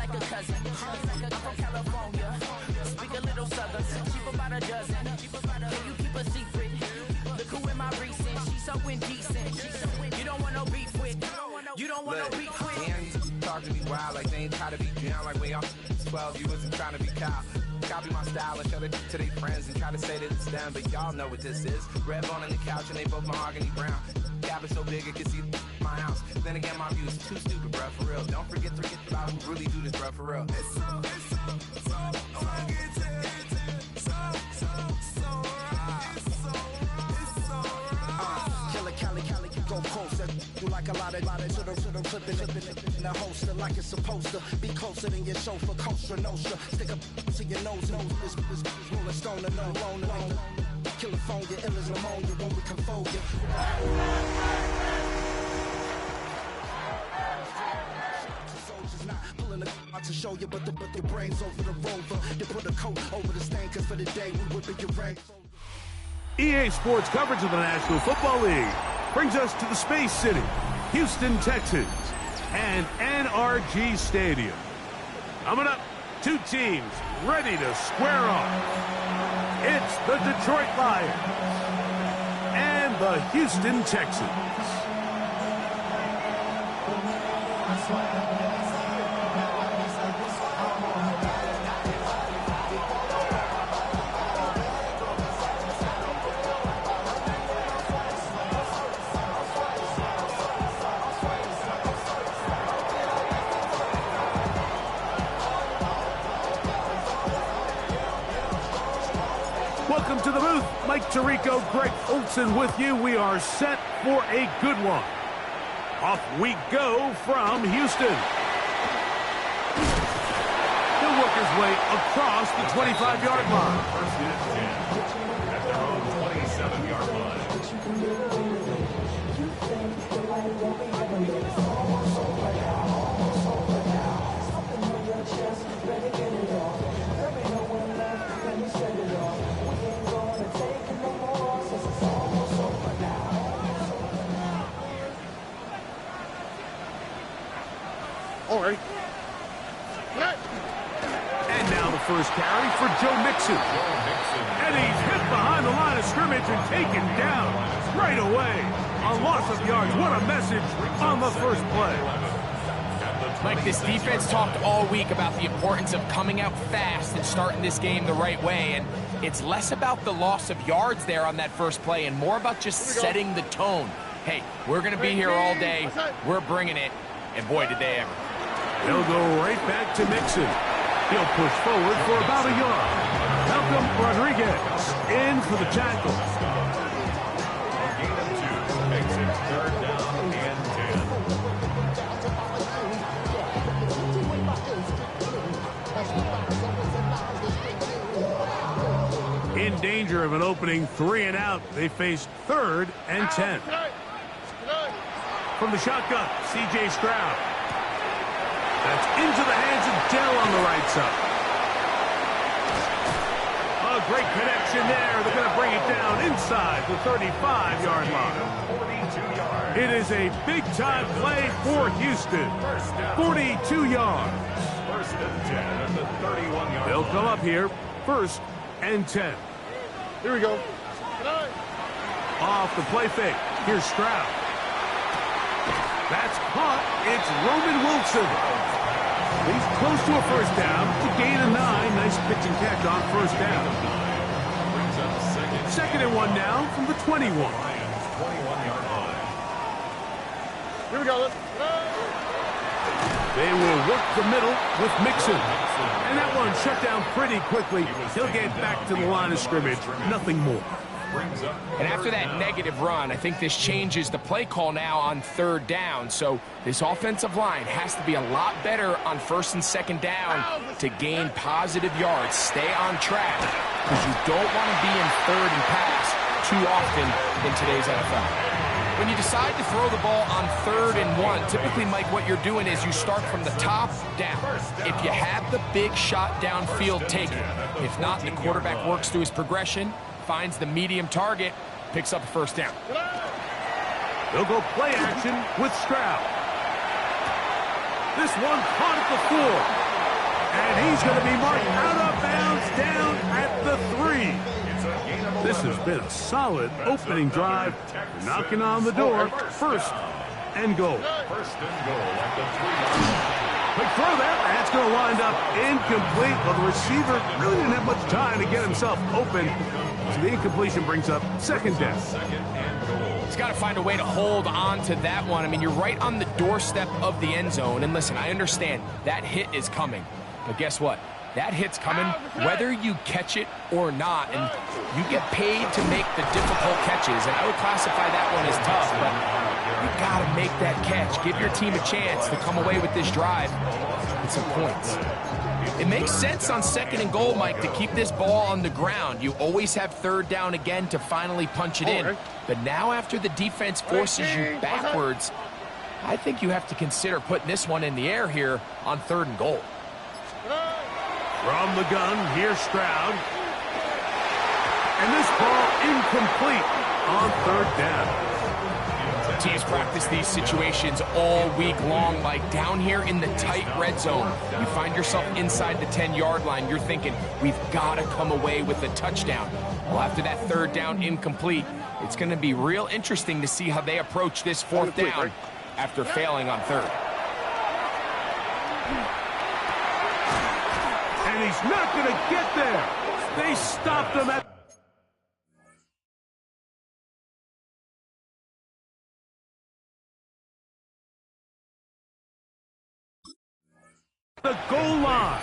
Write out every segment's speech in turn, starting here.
like a cousin. I'm from California. Speak a little southern. Cheap about a dozen. Can you keep a secret? Look who in my recent. She's so indecent. You don't want no beef with. You don't want no beef with. And talk to me wild like they ain't try to be down. Like when y'all 12, you wasn't trying to be Kyle. Copy my style and show it to their friends and try to say that it's them, but y'all know what this is. Red bone on the couch and they both mahogany brown. Cabin so big it can see my house. Then again, my view is too stupid, bruh, for real. Don't forget about who really do this, bruh, for real. Go post that you like a lot of flipping in the holster like it's supposed to be closer than your chauffeur, Costa Nostra. Stick up to your nose, this rolling stone and no loan. Killer phone, your ill as pneumonia when we can fold you. Soldiers not pulling the out to show you, but the brains over the rover. They put a coat over the stain, cause for the day we whipping your rank. EA Sports coverage of the National Football League brings us to the Space City, Houston, Texas, and NRG Stadium. Coming up, two teams ready to square off. It's the Detroit Lions and the Houston Texans. Welcome to the booth. Mike Tirico, Greg Olson with you. We are set for a good one. Off we go from Houston. He'll work his way across the 25-yard line. First and 10 at their own 27-yard line. All right. And now the first carry for Joe Mixon. And he's hit behind the line of scrimmage and taken down right away. A loss of yards. What a message on the first play. Mike, this defense talked all week about the importance of coming out fast and starting this game the right way. And it's less about the loss of yards there on that first play and more about just setting the tone. Hey, we're going to be here all day. We're bringing it. And boy, did they ever. They'll go right back to Mixon. He'll push forward for about a yard. Malcolm Rodriguez in for the tackle. Gain of 2 makes it 3rd down and 10. In danger of an opening 3 and out, they face 3rd and 10. From the shotgun, C.J. Stroud. That's into the hands of Dell on the right side. A great connection there. They're going to bring it down inside the 35-yard line. 42 yards. It is a big-time play for Houston. 42 yards. First and 10 at the 31-yard They'll line. come up here, 1st and 10. Here we go. Off the play fake. Here's Stroud. That's caught. It's Roman Wilson. He's close to a first down. To gain a 9. Nice pitch and catch on first down. Brings up Second and 1 now from the 21. Lions 21-yard line. Here we go. They will work the middle with Mixon. And that one shut down pretty quickly. He'll get back to the line of scrimmage. Nothing more. And after that negative run, I think this changes the play call now on 3rd down. So this offensive line has to be a lot better on 1st and 2nd down to gain positive yards. Stay on track because you don't want to be in 3rd and pass too often in today's NFL. When you decide to throw the ball on 3rd and 1, typically, Mike, what you're doing is you start from the top down. If you have the big shot downfield, take it. If not, the quarterback works through his progression, finds the medium target, picks up a first down. They'll go play action with Stroud. This one caught at the 4. He's going to be marked out of bounds down at the 3. This has been a solid opening drive. Knocking on the door. First and goal. First and goal at the 3. Quick throw there. That's going to wind up incomplete. Well, the receiver really didn't have much time to get himself open. So the incompletion brings up second down. Second and goal. He's got to find a way to hold on to that one. I mean, you're right on the doorstep of the end zone. And listen, I understand that hit is coming. But guess what? That hit's coming whether you catch it or not. And you get paid to make the difficult catches. And I would classify that one as tough. But you got to make that catch. Give your team a chance to come away with this drive with some points. It makes sense on second and goal, Mike, to keep this ball on the ground. You always have third down again to finally punch it in. But now after the defense forces you backwards, I think you have to consider putting this one in the air here on third and goal. From the gun, here's Stroud. And this ball incomplete on third down. Teams practice these situations all week long, like down here in the tight red zone. You find yourself inside the 10-yard line. You're thinking, we've got to come away with a touchdown. Well, after that third down incomplete, it's going to be real interesting to see how they approach this fourth down after failing on third. And he's not going to get there. They stopped him at the goal line.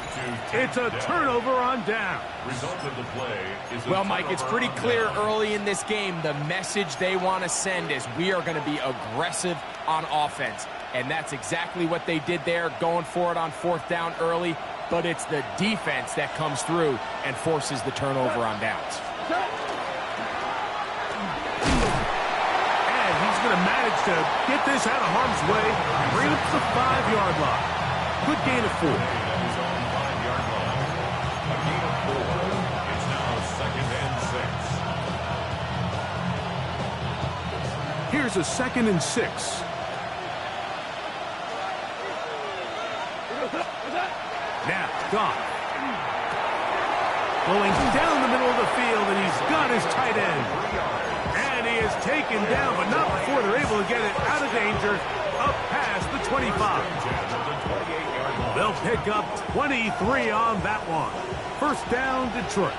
It's a turnover on down. Result of the play is Well, Mike, it's pretty clear early in this game the message they want to send is we are going to be aggressive on offense. And that's exactly what they did there, going for it on fourth down early. But it's the defense that comes through and forces the turnover on downs. And he's going to manage to get this out of harm's way and bring it to the 5-yard line. Good gain of 4. He's on the 5-yard line. A gain of 4. It's now second and 6. Here's a second and 6. Now, Goff. Going down the middle of the field, and he's got his tight end. And he is taken down, but not before they're able to get it out of danger, up past the 25. They'll pick up 23 on that one. First down, Detroit.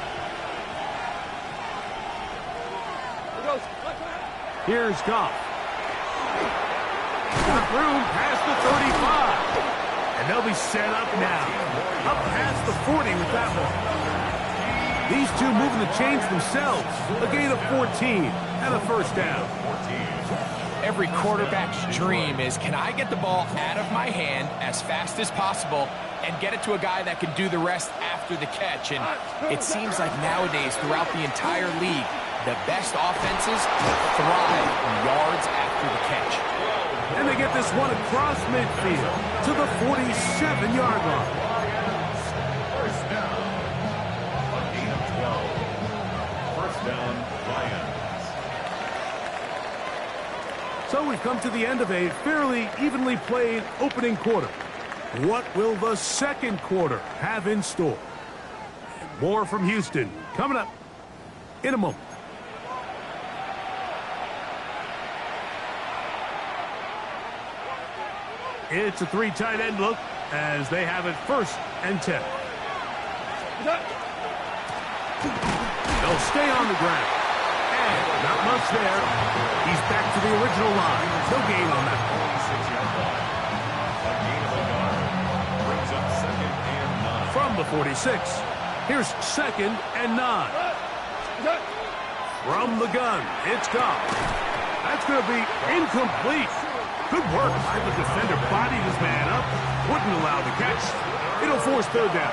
Here's Goff. Through past the 35. And they'll be set up now. Up past the 40 with that one. These two moving the chains themselves. A gain of 14 and a first down. Every quarterback's dream is, can I get the ball out of my hand as fast as possible and get it to a guy that can do the rest after the catch? And it seems like nowadays, throughout the entire league, the best offenses thrive in yards after the catch. And they get this one across midfield to the 47-yard line. First down. A gain of 12. First down, Lions. So we've come to the end of a fairly evenly played opening quarter. What will the second quarter have in store? More from Houston coming up in a moment. It's a 3 tight end look as they have it first and 10. They'll stay on the ground. And not much there. He's back to the original line. No gain on that. 46-yard line. A gain of a yard. Brings up second and 9. From the 46, here's second and 9. From the gun, it's Goff. That's going to be incomplete. Good work by the defender. Bodied his man up. Wouldn't allow the catch. It'll force third down.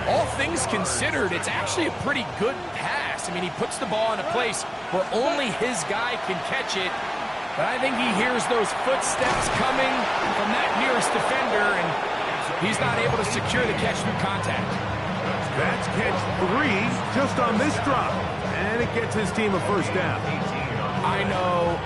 All things considered, it's actually a pretty good pass. I mean, he puts the ball in a place where only his guy can catch it. But I think he hears those footsteps coming from that nearest defender, and he's not able to secure the catch through contact. That's catch 3 just on this drop. And it gets his team a first down. I know,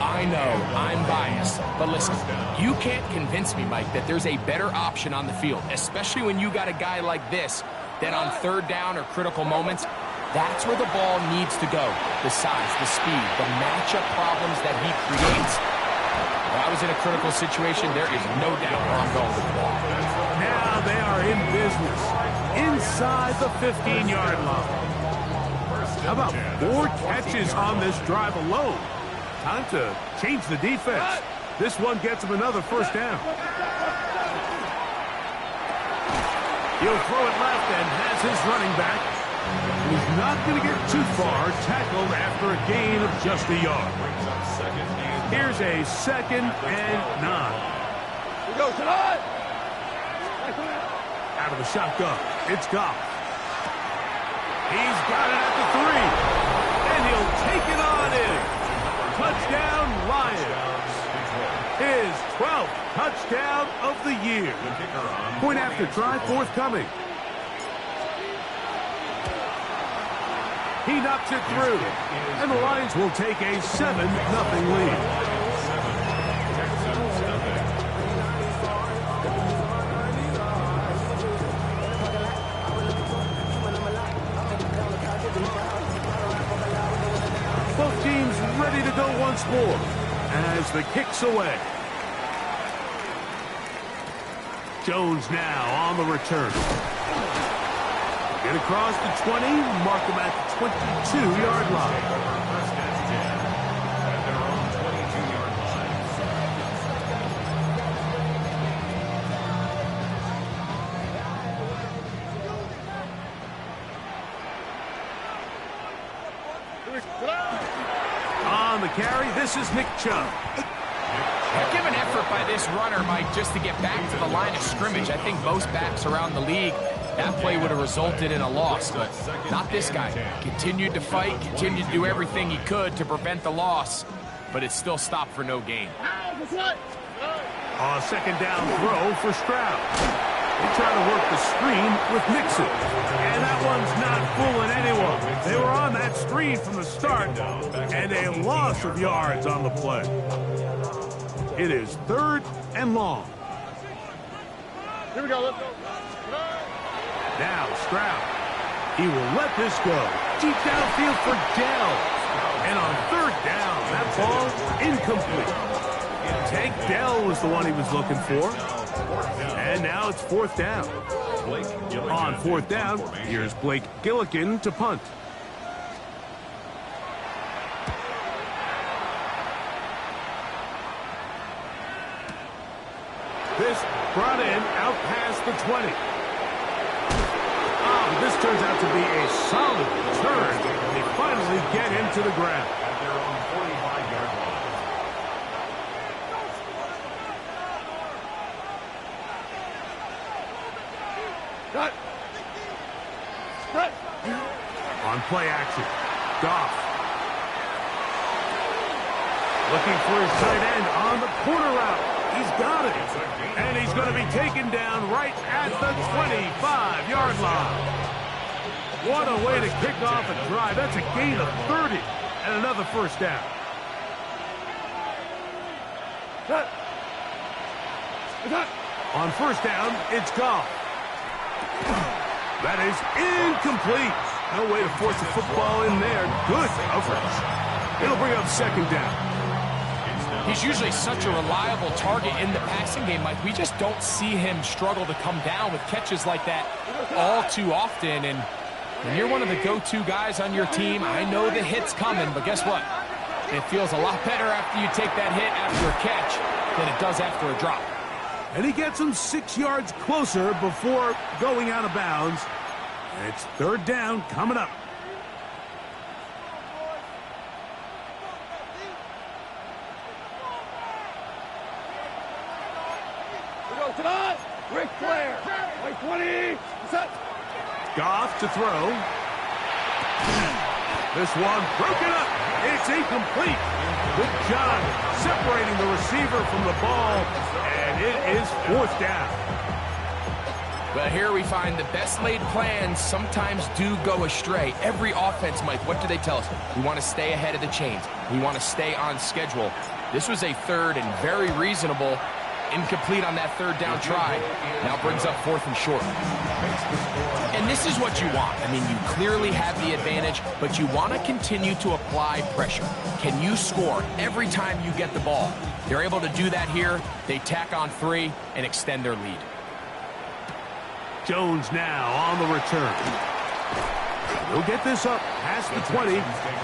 I'm biased. But listen, you can't convince me, Mike, that there's a better option on the field, especially when you got a guy like this, that on third down or critical moments, that's where the ball needs to go. The size, the speed, the matchup problems that he creates. If I was in a critical situation, there is no doubt where I'm going with the ball. Now they are in business inside the 15-yard line. How about 4 catches on this drive alone? Time to change the defense. This one gets him another first down. He'll throw it left and has his running back. He's not going to get too far, tackled after a gain of just a yard. Here's a 2nd and 9. Here we go, tonight. Out of the shotgun, it's Goff. He's got it at the 3, and he'll take it on in. Touchdown, Lions. His 12th touchdown of the year. Point after try forthcoming. He knocks it through, and the Lions will take a 7-0 lead. Both teams ready to go once more as the kick's away. Jones now on the return. Get across the 20, mark him at the 22-yard line. On the carry, this is Nick Chubb. Heck of an effort by this runner, Mike, just to get back to the line of scrimmage. I think most backs around the league, that play would have resulted in a loss, but not this guy. Continued to fight, continued to do everything he could to prevent the loss, but it still stopped for no gain. A 2nd down throw for Stroud. They try to work the screen with Mixon, and that one's not fooling anyone. They were on that screen from the start, and a loss of yards on the play. It is 3rd and long. Here we go, let's go. Now Stroud. He will let this go. Deep downfield for Dell. And on 3rd down, that ball incomplete. Tank Dell was the one he was looking for. And now it's 4th down. On 4th down, here's Blake Gillikin to punt. This brought in out past the 20. Oh, this turns out to be a solid return. They finally get him to the ground. They're on 45-yard line. Cut. Cut. On play action, Goff. Looking for his tight end on the corner route. He's got it. And he's going to be taken down right at the 25-yard line. What a way to kick off a drive. That's a gain of 30 and another first down. Cut. Cut. On 1st down, it's Goff. That is incomplete. No way to force the football in there. Good coverage. It'll bring up 2nd down. He's usually such a reliable target in the passing game, Mike. We just don't see him struggle to come down with catches like that all too often. And when you're one of the go-to guys on your team, I know the hit's coming, but guess what? It feels a lot better after you take that hit after a catch than it does after a drop. And he gets him 6 yards closer before going out of bounds. And it's 3rd down coming up. Tonight, Ric Flair, like 20, set. Goff to throw. This one broken up. It's incomplete. Good job separating the receiver from the ball, and it is 4th down. Well, here we find the best laid plans sometimes do go astray. Every offense, Mike, what do they tell us? We want to stay ahead of the chains. We want to stay on schedule. This was a third and very reasonable. Incomplete on that third down try. Now brings up 4th and short. And this is what you want. I mean, you clearly have the advantage, but you want to continue to apply pressure. Can you score every time you get the ball? They're able to do that here. They tack on 3 and extend their lead. Jones now on the return. They'll get this up past the 20.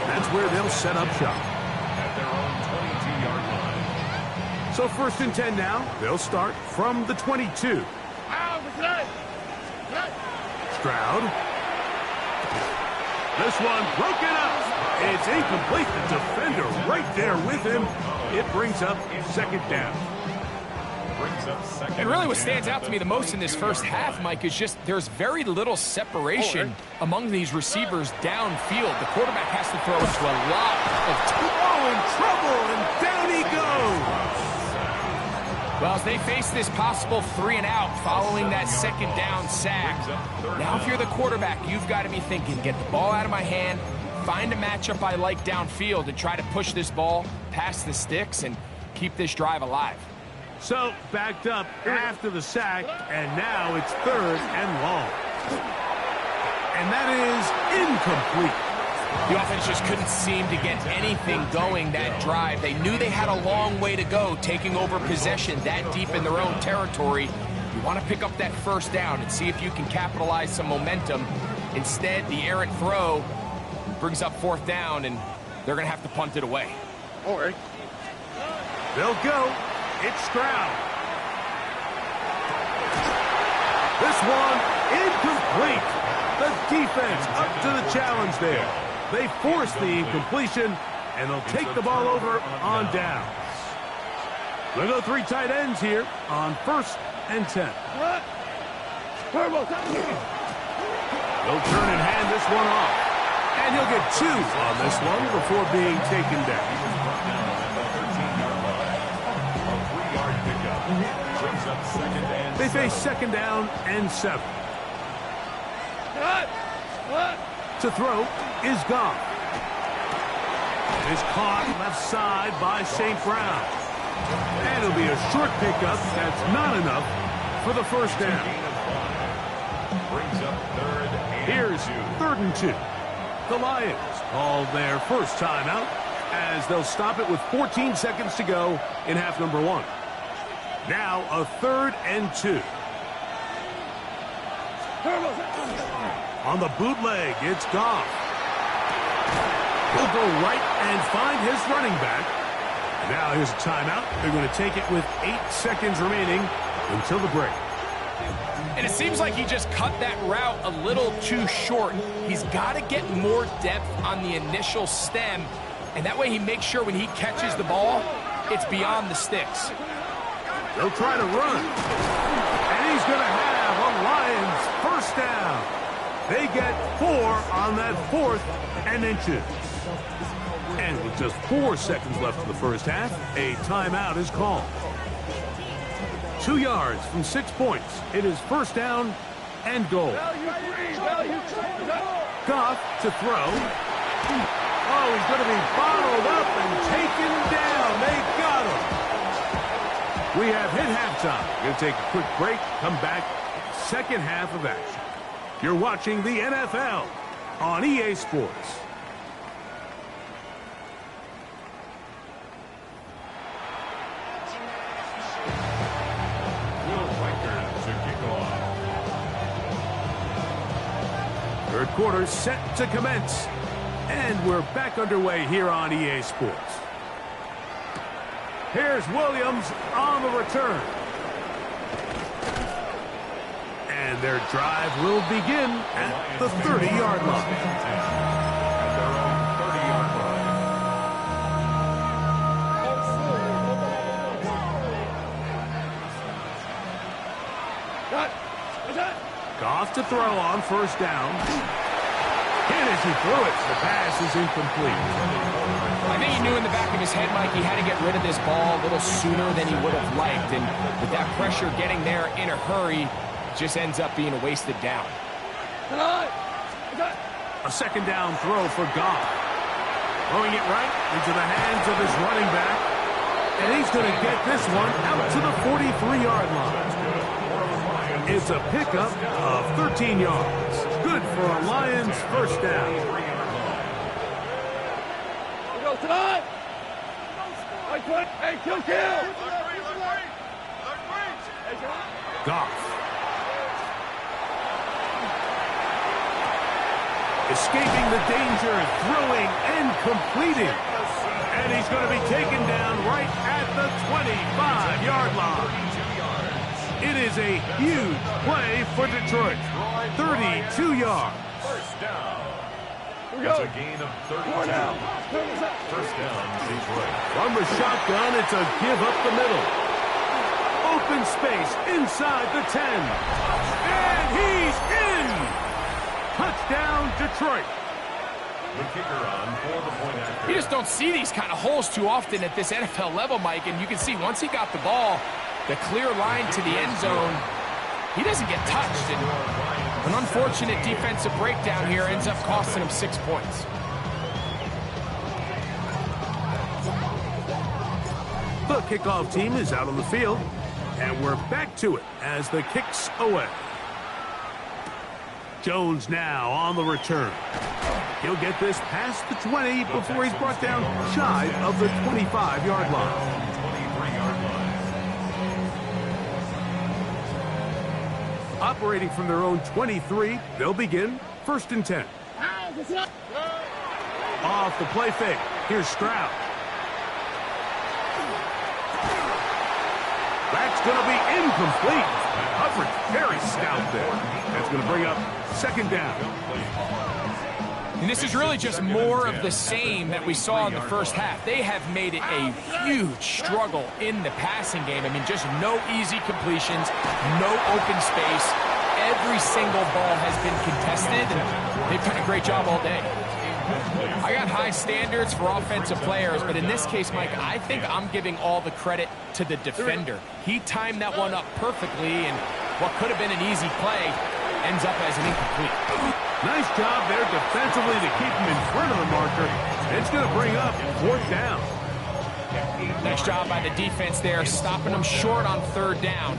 That's where they'll set up shop. At their own 22-yard line. So 1st and 10 now. They'll start from the 22. Stroud. This one broken up. It's incomplete. The defender right there with him. It brings up 2nd down. And really what stands out to me the most in this first half, Mike, is just there's very little separation among these receivers downfield. The quarterback has to throw into a lot of in trouble, and down he goes. Well, as they face this possible 3 and out following that 2nd down sack, now if you're the quarterback, you've got to be thinking, get the ball out of my hand, find a matchup I like downfield, and try to push this ball past the sticks and keep this drive alive. So, backed up after the sack, and now it's 3rd and long. And that is incomplete. The offense just couldn't seem to get anything going that drive. They knew they had a long way to go, taking over possession that deep in their own territory. You want to pick up that 1st down and see if you can capitalize some momentum. Instead, the errant throw brings up 4th down, and they're going to have to punt it away. They'll go. It's Stroud. This one incomplete. The defense up to the challenge there. They force the incompletion, and they'll take the ball over on downs. They'll go 3 tight ends here on 1st and 10. They'll turn and hand this one off. And he'll get 2 on this one before being taken down. They face 2nd down and 7. To throw is Goff. It is caught left side by St. Brown. And it'll be a short pickup. That's not enough for the 1st down. Here's 3rd and 2. The Lions call their first timeout as they'll stop it with 14 seconds to go in half number 1. Now a 3rd and 2. On the bootleg, it's Goff. He'll go right and find his running back. And now here's a timeout. They're going to take it with 8 seconds remaining until the break. And it seems like he just cut that route a little too short. He's got to get more depth on the initial stem, and that way he makes sure when he catches the ball, it's beyond the sticks. They'll try to run. And he's going to have a Lions 1st down. They get 4 on that 4th and inches. And with just 4 seconds left in the first half, a timeout is called. 2 yards from 6 points. It is 1st down and goal. Goff to throw. Oh, he's going to be bottled up and taken down. They got him. We have hit halftime. We're going to take a quick break, come back, 2nd half of action. You're watching the NFL on EA Sports. Third quarter set to commence. And we're back underway here on EA Sports. Here's Williams on the return. And their drive will begin at the 30-yard line. Goff to throw on 1st down. And as he threw it, the pass is incomplete. I think he knew in the back of his head, Mike, he had to get rid of this ball a little sooner than he would have liked. And with that pressure getting there in a hurry, just ends up being a wasted down. A second down throw for Goff. Throwing it right into the hands of his running back. And he's going to get this one out to the 43-yard line. It's a pickup of 13 yards. Good for a Lions first down. We go tonight. Hey, kill. Goff. Escaping the danger, throwing and completing. And he's going to be taken down right at the 25-yard line. It is a huge play for Detroit. 32 yards. First down. It's a gain of 32. First down, Detroit. From the shotgun, it's a give up the middle. Open space inside the 10. And he's in! Touchdown, Detroit. The kicker on for the point after. You just don't see these kind of holes too often at this NFL level, Mike. And you can see once he got the ball, the clear line to the end zone, he doesn't get touched. And an unfortunate defensive breakdown here ends up costing him 6 points. The kickoff team is out on the field. And we're back to it as the kick's away. Jones now on the return. He'll get this past the 20 before he's brought down shy of the 25-yard line. 23-yard line. Operating from their own 23, they'll begin 1st and 10. Off the play fake. Here's Stroud. That's going to be incomplete. Coverage very stout there. That's going to bring up 2nd down. And this is really just more of the same that we saw in the first half. They have made it a huge struggle in the passing game. I mean, just no easy completions, no open space. Every single ball has been contested, and they've done a great job all day. I got high standards for offensive players, but in this case, Mike, I think I'm giving all the credit to the defender. He timed that one up perfectly, and what could have been an easy play ends up as an incomplete. Nice job there defensively to keep him in front of the marker. It's going to bring up 4th down. Nice job by the defense there, stopping them short on 3rd down.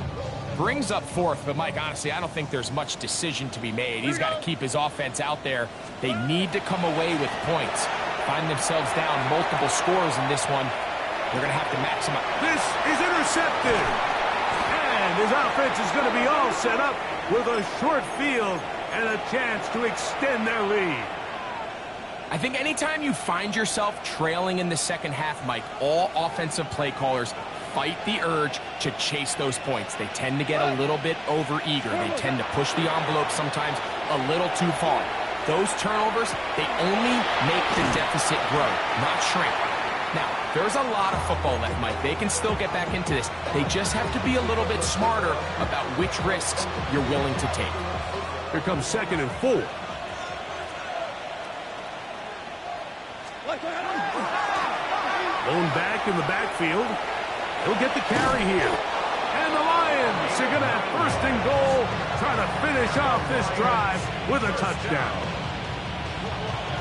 Brings up 4th, but Mike, honestly, I don't think there's much decision to be made. He's got to keep his offense out there. They need to come away with points. Find themselves down multiple scores in this one. They're going to have to maximize. This is intercepted. And his offense is going to be all set up with a short field and a chance to extend their lead. I think anytime you find yourself trailing in the second half, Mike, all offensive play callers fight the urge to chase those points. They tend to get a little bit over-eager. They tend to push the envelope sometimes a little too far. Those turnovers, they only make the deficit grow, not shrink. Now, there's a lot of football left, Mike. They can still get back into this. They just have to be a little bit smarter about which risks you're willing to take. Here comes 2nd and 4. Lone back in the backfield. He'll get the carry here. And the Lions are going to have 1st and goal, trying to finish off this drive with a touchdown.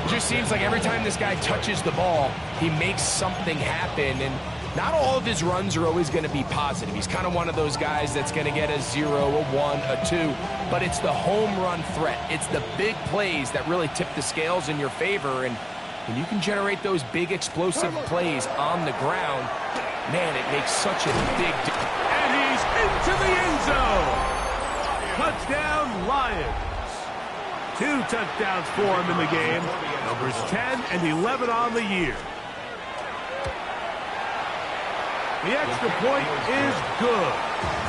It just seems like every time this guy touches the ball, he makes something happen. And not all of his runs are always going to be positive. He's kind of one of those guys that's going to get a 0, a 1, a 2. But it's the home run threat. It's the big plays that really tip the scales in your favor. And when you can generate those big explosive plays on the ground, man, it makes such a big difference. And he's into the end zone. Touchdown, Lions. 2 touchdowns for him in the game. Numbers 10 and 11 on the year. The extra point is good.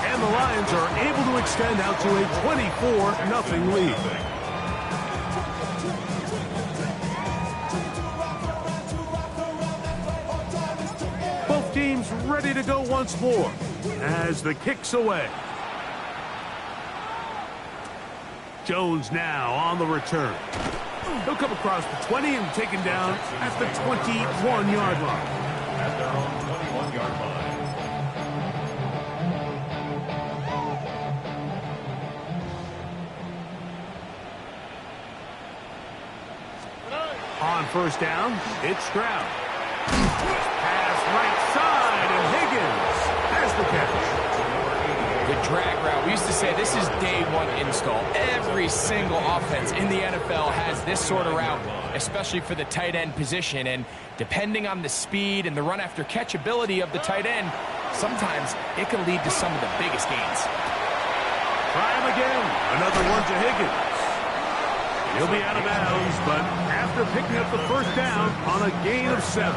And the Lions are able to extend out to a 24-0 lead. Both teams ready to go once more as the kick's away. Jones now on the return. He'll come across the 20 and taken down at the 21-yard line. At their own 21-yard line. On first down, it's Stroud. Pass right side, and Higgins has the catch. The drag route, we used to say this is day one install. Every single offense in the NFL has this sort of route, especially for the tight end position. And depending on the speed and the run after catch ability of the tight end, sometimes it can lead to some of the biggest gains. Try him again. Another one to Higgins. He'll be out of bounds, but after picking up the first down on a gain of 7.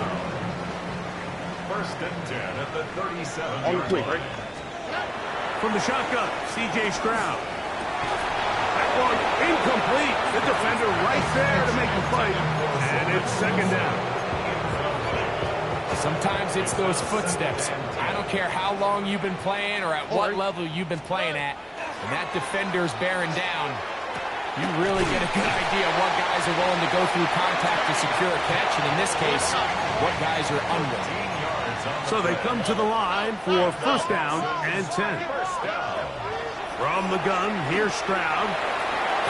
First and 10 at the 37. On the quick, right? From the shotgun, C.J. Stroud. That one incomplete. The defender right there to make the fight, and it's second down. Sometimes it's those footsteps. I don't care how long you've been playing or at what level you've been playing at. When that defender's bearing down, you really get a good idea of what guys are willing to go through contact to secure a catch, and in this case, what guys are unwilling. So they come to the line for first down and 10. From the gun, here's Stroud.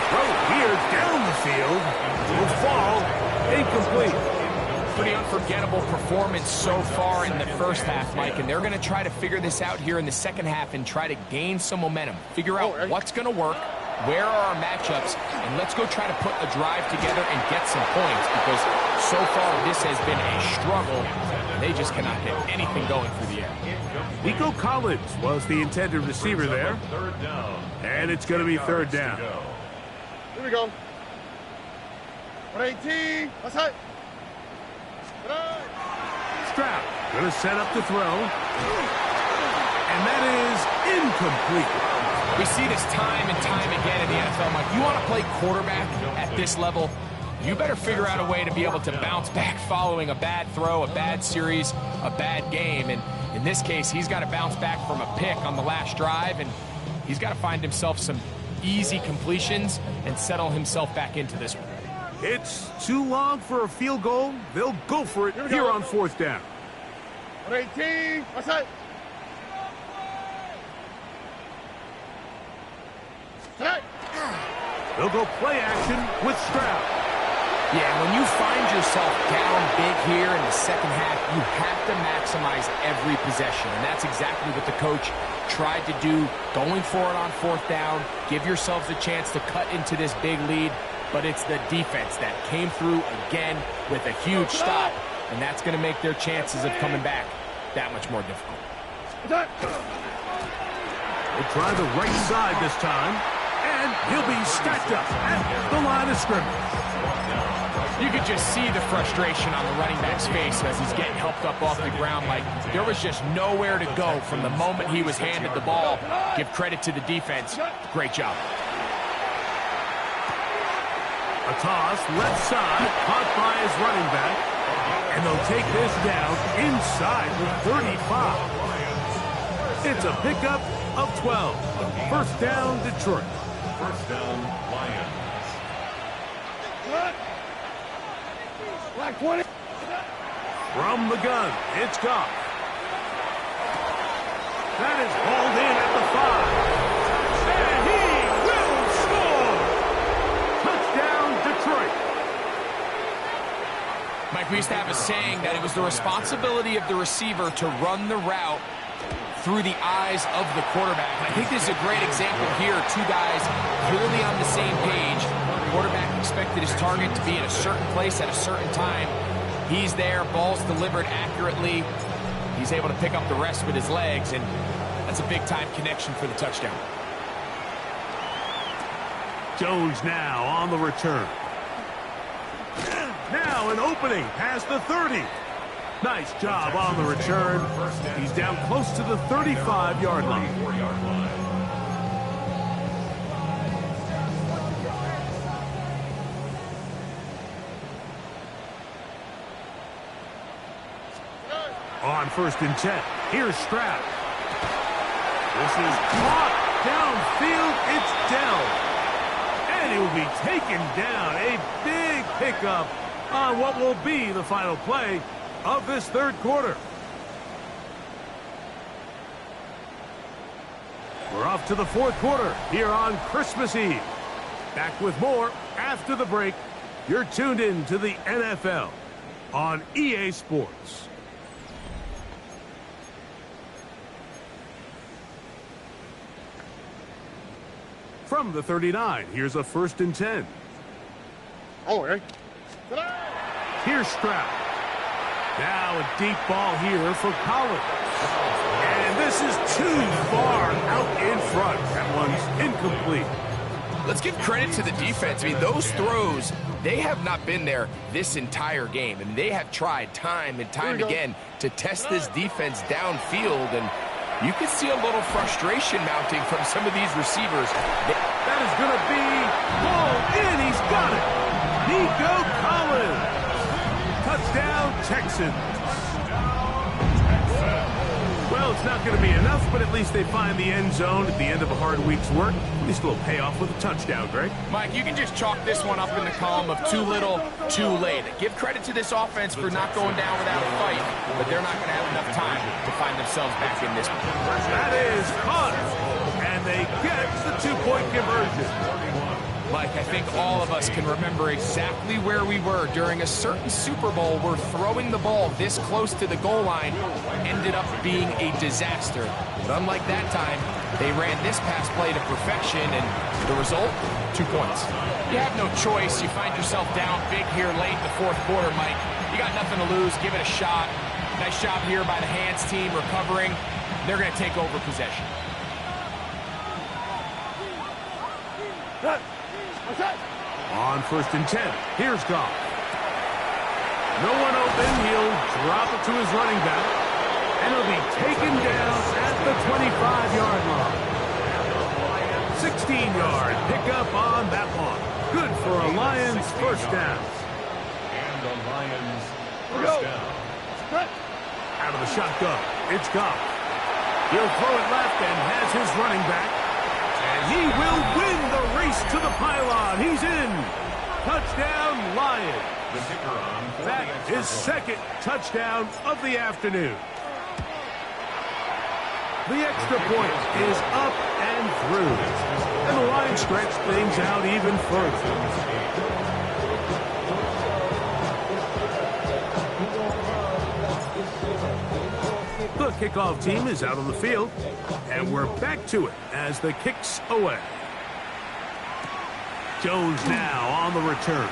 Throw here down the field. Will fall. Incomplete. Pretty unforgettable performance so far in the first half, Mike, and they're going to try to figure this out here in the second half and try to gain some momentum. Figure out what's going to work, where are our matchups, and let's go try to put a drive together and get some points, because so far this has been a struggle. They just cannot get anything going through the air. Nico Collins was the intended receiver there. And it's going to be third down. Here we go. 118. That's it. Stroud going to set up the throw. And that is incomplete. We see this time and time again in the NFL, Mike. You want to play quarterback at this level, you better figure out a way to be able to bounce back following a bad throw, a bad series, a bad game. And in this case, he's got to bounce back from a pick on the last drive, and he's got to find himself some easy completions and settle himself back into this one. It's too long for a field goal. They'll go for it here on fourth down. 118. That's it. They'll go play action with Stroud. Yeah, when you find yourself down big here in the second half, you have to maximize every possession, and that's exactly what the coach tried to do, going for it on fourth down. Give yourselves a chance to cut into this big lead, but it's the defense that came through again with a huge stop, and that's going to make their chances of coming back that much more difficult. They try the right side this time, and he'll be stacked up at the line of scrimmage. You could just see the frustration on the running back's face as he's getting helped up off the ground. Like, there was just nowhere to go from the moment he was handed the ball. Give credit to the defense. Great job. A toss, left side, caught by his running back. And they'll take this down inside the 35. It's a pickup of 12. First down, Detroit. First down, Lions. Black 20. From the gun, it's Goff. That is hauled in at the 5. And he will score. Touchdown, Detroit. Mike, we used to have a saying that it was the responsibility of the receiver to run the route through the eyes of the quarterback. And I think this is a great example here. Two guys clearly on the same page. The quarterback expected his target to be in a certain place at a certain time. He's there, ball's delivered accurately. He's able to pick up the rest with his legs, and that's a big-time connection for the touchdown. Jones now on the return. Now an opening past the 30. Nice job on the return. He's down close to the 35-yard line. On first and 10, here's Stroud. This is caught downfield. It's Dell. And he will be taken down. A big pickup on what will be the final play of this third quarter. We're off to the fourth quarter here on Christmas Eve. Back with more after the break You're tuned in to the NFL on EA Sports. From the 39, here's a 1st and 10. Oh, okay. Here's Stroud. Now a deep ball here for Collins. And this is too far out in front. That one's incomplete. Let's give credit to the defense. I mean, those throws, they have not been there this entire game. And they have tried time and time again to test this defense downfield. And you can see a little frustration mounting from some of these receivers. That is going to be pulled in. He's got it. Nico Collins. Touchdown, Texans. Well, it's not going to be enough, but at least they find the end zone at the end of a hard week's work. At least a little payoff with a touchdown, Greg. Mike, you can just chalk this one up in the column of too little, too late. Give credit to this offense for not going down without a fight, but they're not going to have enough time to find themselves back in this one. That is caught, and they get the 2-point conversion. Mike, I think all of us can remember exactly where we were during a certain Super Bowl where throwing the ball this close to the goal line ended up being a disaster. But unlike that time, they ran this pass play to perfection, and the result, 2 points. You have no choice. You find yourself down big here late in the 4th quarter, Mike. You got nothing to lose. Give it a shot. Nice job here by the Hands team recovering. They're going to take over possession. On 1st and 10, here's Goff. No one open, he'll drop it to his running back, and he'll be taken down at the 25-yard line. 16-yard pickup on that one. Good for a Lions first down. And the Lions first down. Out of the shotgun, it's Goff. He'll throw it left and has his running back. And he will win the race to the pylon. He's in. Touchdown, Lions. The kicker on That is 2nd touchdown of the afternoon. The extra point is up and through. And the Lions stretch things out even further. The kickoff team is out on the field, and we're back to it as the kick's away. Jones now on the return.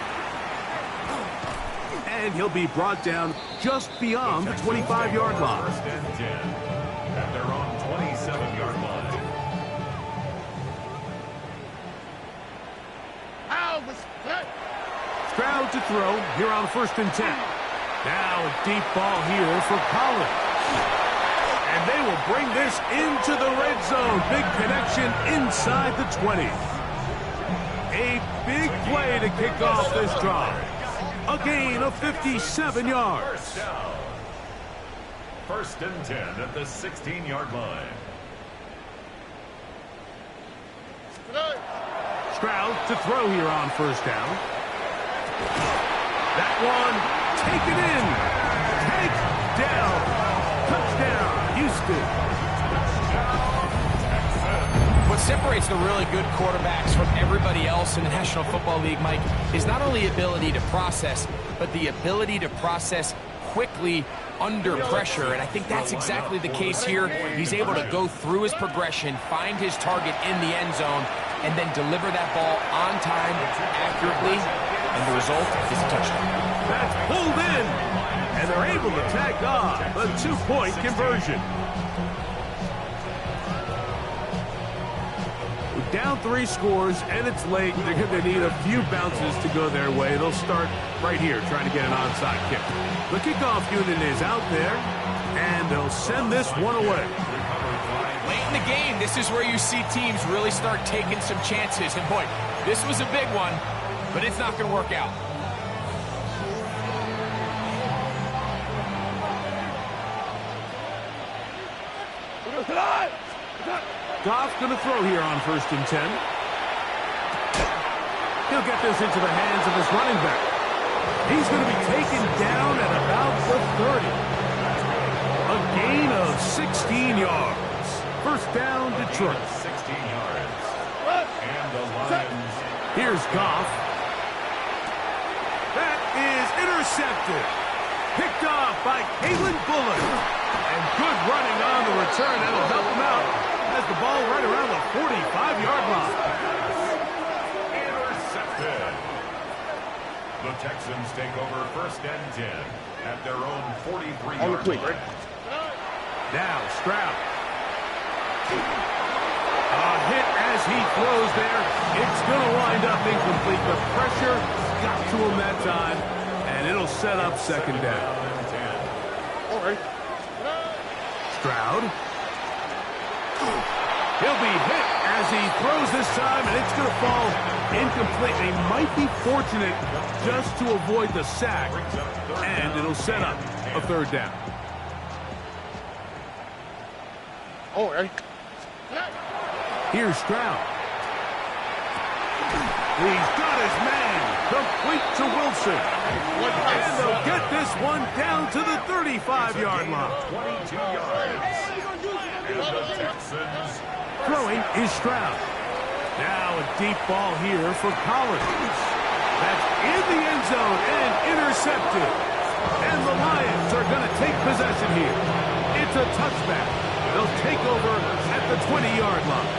And he'll be brought down just beyond the 25-yard line. 1st and 10 at their own 27-yard line. Stroud to throw here on 1st and 10. Now a deep ball here for Collins. And they will bring this into the red zone. Big connection inside the 20. A big play to kick off this drive. A gain of 57 yards. First down. 1st and 10 at the 16-yard line. Stroud to throw here on 1st down. That one taken in. Take down. Touchdown, Houston. What separates the really good quarterbacks from everybody else in the National Football League, Mike, is not only ability to process, but the ability to process quickly under pressure. And I think that's exactly the case here. He's able to go through his progression, find his target in the end zone, and then deliver that ball on time, accurately, and the result is a touchdown. That's pulled in, and they're able to tack on a 2-point conversion. Down 3 scores, and it's late. They're going to need a few bounces to go their way. They'll start right here trying to get an onside kick. The kickoff unit is out there, and they'll send this one away. Late in the game, this is where you see teams really start taking some chances. And boy, this was a big one, but it's not going to work out. Goff's going to throw here on 1st and 10. He'll get this into the hands of his running back. He's going to be taken down at about the 30. A gain of 16 yards. First down, Detroit. 16 yards. And the Lions. Here's Goff. is intercepted. Picked off by Kalen Bullock. And good running on the return. That'll help him out. Has the ball right around the 45-yard line. Intercepted. The Texans take over 1st and 10 at their own 43-yard line. Now Stroud. A hit as he throws there. It's going to wind up incomplete. The pressure got to him that time, and it'll set up 2nd down. All right. Stroud. He'll be hit as he throws this time, and it's going to fall incomplete. They might be fortunate just to avoid the sack, and it'll set up a 3rd down. All right. Here's Stroud. He's got his man. Complete to Wilson. And they'll get this one down to the 35-yard line. 22 yards. And the Texans. Throwing is Stroud. Now a deep ball here for Collins. That's in the end zone and intercepted. And the Lions are going to take possession here. It's a touchback. They'll take over at the 20-yard line.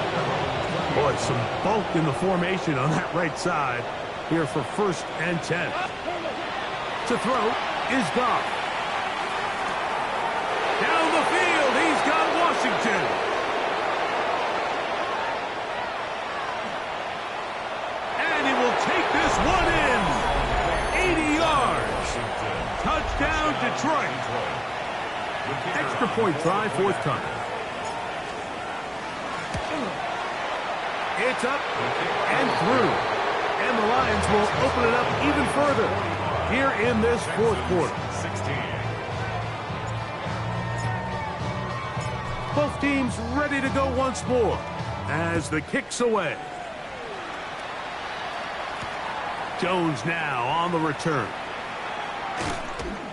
Boy, some bulk in the formation on that right side here for 1st and 10. To throw is Goff. Down the field, he's got Washington. And he will take this one in. 80 yards. Touchdown, Detroit. Extra point try, 4th time. It's up and through. And the Lions will open it up even further here in this 4th quarter. 16. Both teams ready to go once more as the kick's away. Jones now on the return.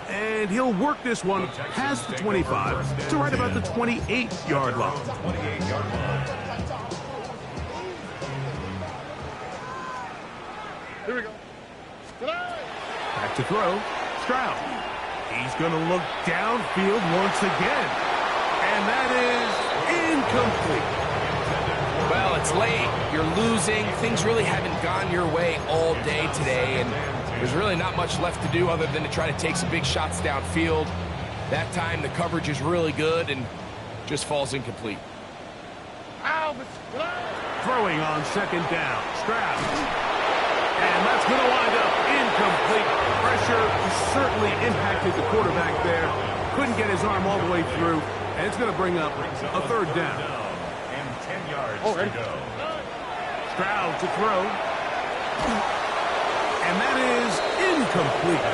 And he'll work this one past the 25 to right about the 28-yard line. 28-yard line. Here we go. Back to throw. Stroud. He's going to look downfield once again. And that is incomplete. Well, it's late. You're losing. Things really haven't gone your way all day today, and there's really not much left to do other than to try to take some big shots downfield. That time, the coverage is really good and just falls incomplete. Throwing on 2nd down. Stroud. And that's going to wind up incomplete. Pressure certainly impacted the quarterback there. Couldn't get his arm all the way through. And it's going to bring up a 3rd down. And 10 yards to go. Stroud to throw. And that is incomplete.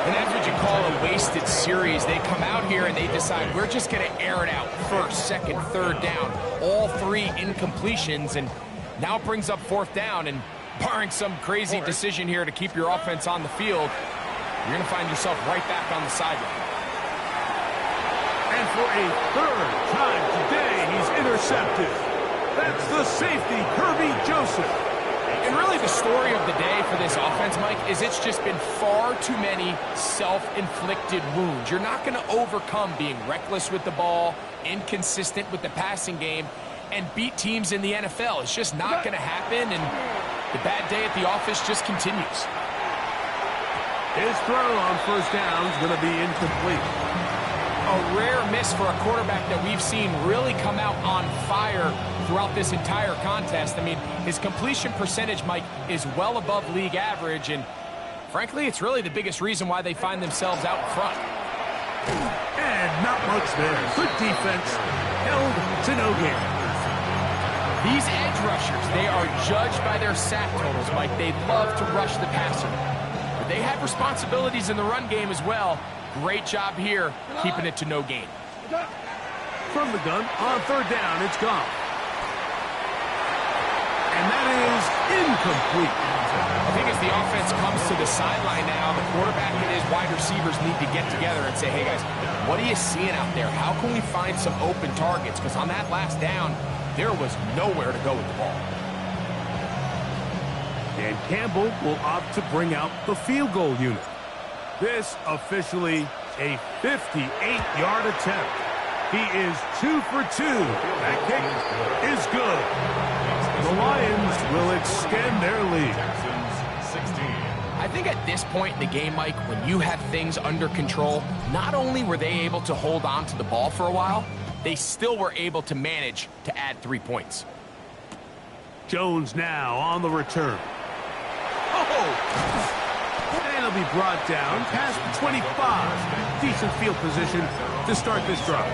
And that's what you call a wasted series. They come out here and they decide we're just going to air it out. 1st, 2nd, 3rd down. All 3 incompletions. And now it brings up 4th down. And barring some crazy decision here to keep your offense on the field, you're going to find yourself right back on the sideline. And for a 3rd time today, he's intercepted. That's the safety, Kirby Joseph. And really the story of the day for this offense, Mike, is it's just been far too many self-inflicted wounds. You're not going to overcome being reckless with the ball, inconsistent with the passing game, and beat teams in the NFL. It's just not going to happen, and the bad day at the office just continues. His throw on 1st down is going to be incomplete. A rare miss for a quarterback that we've seen really come out on fire throughout this entire contest. I mean, his completion percentage, Mike, is well above league average, and frankly, it's really the biggest reason why they find themselves out in front. And not much there. Good defense. Held to no gain. These edge rushers, they are judged by their sack totals, Mike. They love to rush the passer. But they have responsibilities in the run game as well. Great job here, keeping it to no gain. From the gun, on 3rd down, it's gone. And that is incomplete. I think as the offense comes to the sideline now, the quarterback and his wide receivers need to get together and say, hey guys, what are you seeing out there? How can we find some open targets? Because on that last down, there was nowhere to go with the ball. And Campbell will opt to bring out the field goal unit. This officially a 58-yard attempt. He is 2 for 2. That kick is good. The Lions will extend their lead. Texans 16. I think at this point in the game, Mike, when you have things under control, not only were they able to hold on to the ball for a while, they still were able to manage to add 3 points. Jones now on the return. Oh! And he'll be brought down past the 25. Decent field position to start this drive.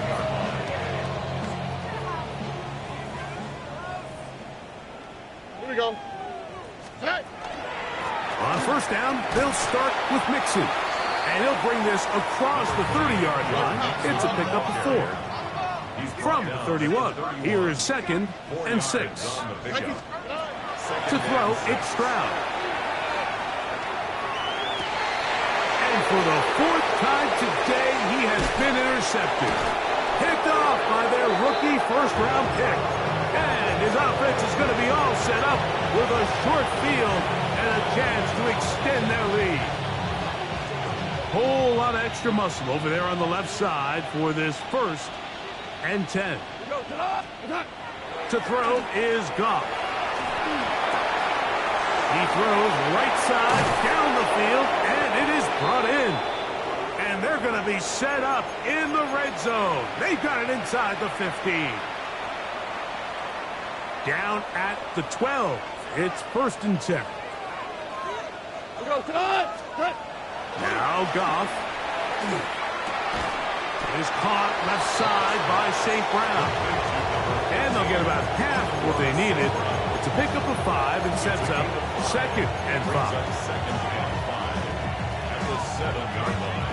Here we go. Hey. On first down, they'll start with Mixon. And he'll bring this across the 30-yard line. It's a pickup of 4. From the 31, here is 2nd and 6. To throw, it's Stroud. And for the 4th time today, he has been intercepted. Picked off by their rookie first-round pick. And his offense is going to be all set up with a short field and a chance to extend their lead. Whole lot of extra muscle over there on the left side for this 1st and 10. To throw is Goff. He throws right side down the field, and it is brought in. And they're going to be set up in the red zone. They've got it inside the 15. Down at the 12. It's 1st and 10. Now Goff is caught left side by St. Brown. And they'll get about half what they needed. It's a pickup of 5 and sets up 2nd and 5. 2nd and 5 at the 7-yard line.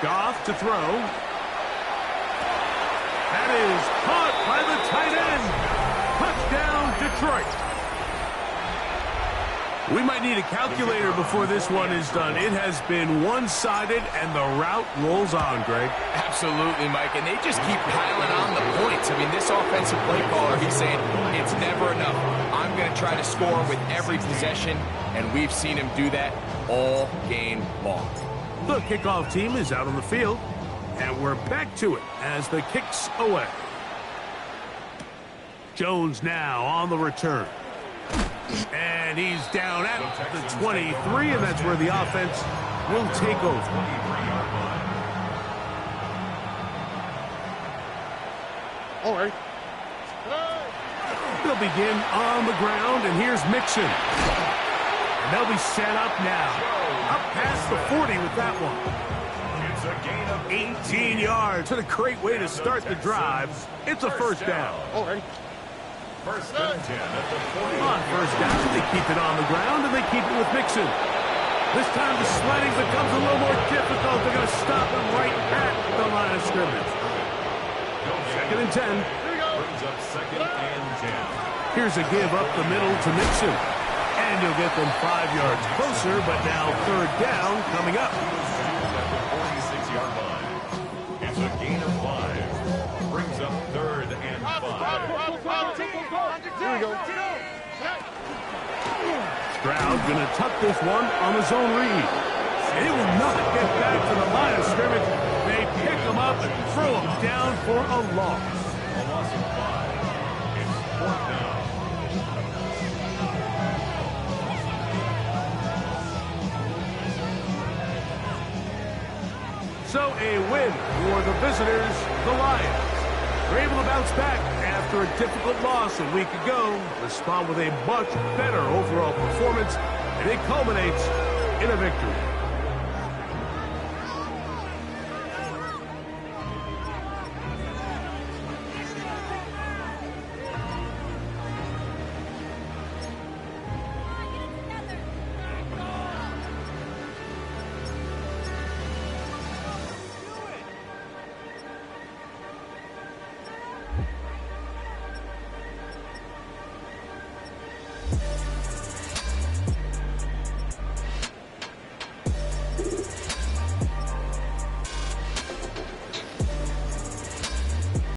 Goff to throw. That is caught by the tight end. Touchdown, Detroit. We might need a calculator before this one is done. It has been one-sided, and the route rolls on, Greg. Absolutely, Mike, and they just keep piling on the points. I mean, this offensive play caller, he's saying, it's never enough. I'm going to try to score with every possession, and we've seen him do that all game long. The kickoff team is out on the field, and we're back to it as the kick's away. Jones now on the return. And he's down at the 23, and that's where the offense will take over. All right. They'll begin on the ground, and here's Mixon. And they'll be set up now. Up past the 40 with that one. It's a gain of 18 yards. What a great way to start the drive. It's a 1st down. All right. 1st and 10 at the 40. On 1st down, they keep it on the ground, and they keep it with Mixon. This time the sledding becomes a little more difficult. They're going to stop him right at the line of scrimmage. 2nd and 10. Brings up 2nd and 10. Here's a give up the middle to Mixon. And you'll get them 5 yards closer, but now 3rd down coming up. At the 46-yard line. It's a gain of 5. Brings up 3rd and 5. Here we go. Stroud going to tuck this one on the zone read. And he will not get back to the line of scrimmage. They pick him up and throw him down for a loss. A loss of 5. It's 4th down. So a win for the visitors, the Lions. They're able to bounce back after a difficult loss a week ago. Respond with a much better overall performance, and it culminates in a victory.